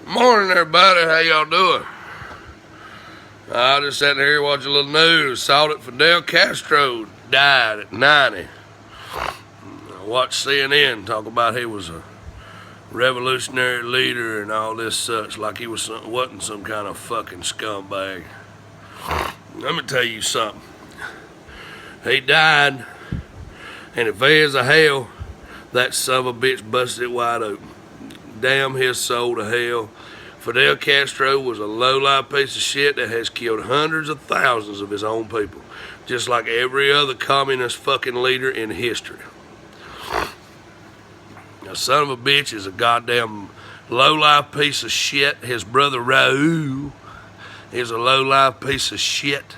Morning, everybody. How y'all doing? I just sat here watching a little news. Saw that Fidel Castro died at 90. I watched CNN talk about he was a revolutionary leader and all this such, like he wasn't some kind of fucking scumbag. Let me tell you something. He died, and if there's a hell, that son of a bitch busted it wide open. Damn his soul to hell. Fidel Castro was a low-life piece of shit that has killed hundreds of thousands of his own people, just like every other communist fucking leader in history. Now, son of a bitch is a goddamn low-life piece of shit. His brother Raul is a low-life piece of shit.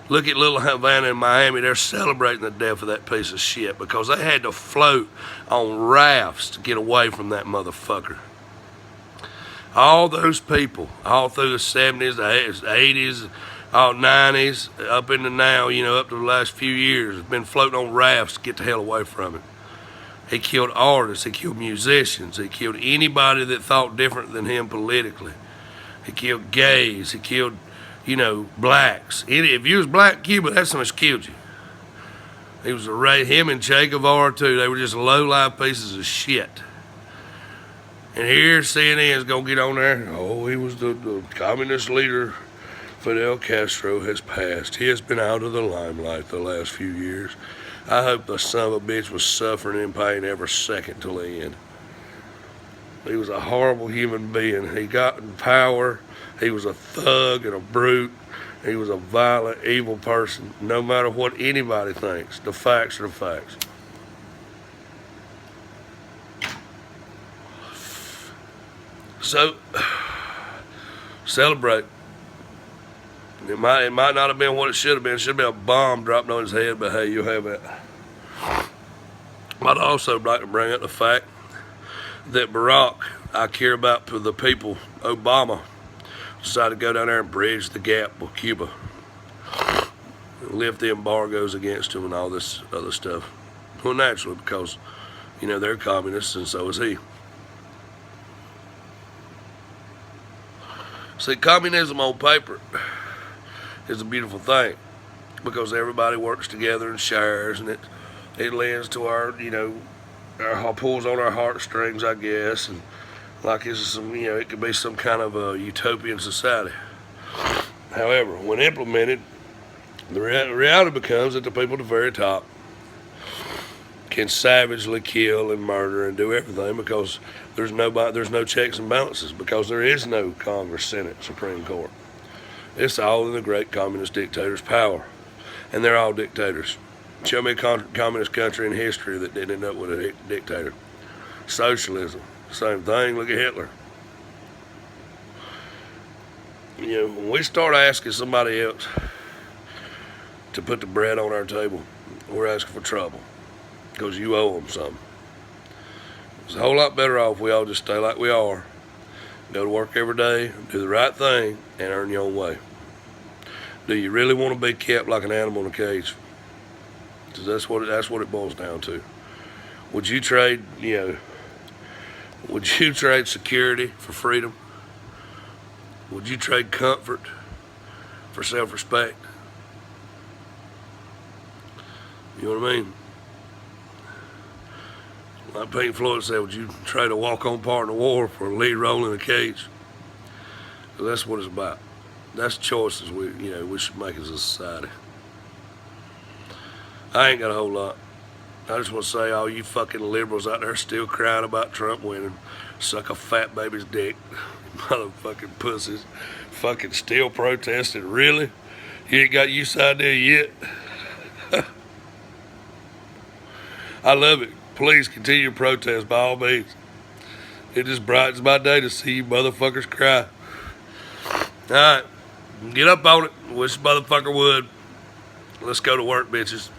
Look at Little Havana in Miami. They're celebrating the death of that piece of shit because they had to float on rafts to get away from that motherfucker. All those people, all through the 70s, the 80s, all 90s, up into now, up to the last few years, have been floating on rafts to get the hell away from it. He killed artists. He killed musicians. He killed anybody that thought different than him politically. He killed gays. He killed blacks. If you was black Cuba, that's how much killed you. He was him and Che Guevara too. They were just low-life pieces of shit. And here CNN's gonna get on there. Oh, he was the communist leader. Fidel Castro has passed. He has been out of the limelight the last few years. I hope the son of a bitch was suffering in pain every second till the end. He was a horrible human being. He got in power. He was a thug and a brute. He was a violent, evil person. No matter what anybody thinks, the facts are the facts. So, celebrate. It might not have been what it should have been. It should have been a bomb dropped on his head, but hey, you have it. I'd also like to bring up the fact that Barack, I care about the people, Obama, decided to go down there and bridge the gap with Cuba, lift the embargoes against him and all this other stuff. Well, naturally, because, they're communists and so is he. See, communism on paper is a beautiful thing because everybody works together and shares, and it lends to our, pulls on our heartstrings, I guess, and like it's some, it could be some kind of a utopian society. However, when implemented, the reality becomes that the people at the very top can savagely kill and murder and do everything because there's no checks and balances, because there is no Congress, Senate, Supreme Court. It's all in the great communist dictator's power, and they're all dictators. Show me a communist country in history that didn't end up with a dictator. Socialism, same thing. Look at Hitler. When we start asking somebody else to put the bread on our table, we're asking for trouble because you owe them something. It's a whole lot better off if we all just stay like we are, go to work every day, do the right thing, and earn your own way. Do you really want to be kept like an animal in a cage? Because that's what it boils down to. Would you trade, would you trade security for freedom? Would you trade comfort for self-respect? You know what I mean? Like Pink Floyd said, would you trade a walk-on part in a war for a lead role in a cage? So that's what it's about. That's choices we should make as a society. I ain't got a whole lot. I just want to say, all you fucking liberals out there still crying about Trump winning, suck a fat baby's dick, motherfucking pussies, fucking still protesting. Really? You ain't got used to the idea yet? I love it. Please continue to protest by all means. It just brightens my day to see you motherfuckers cry. All right, get up on it. Wish the motherfucker would. Let's go to work, bitches.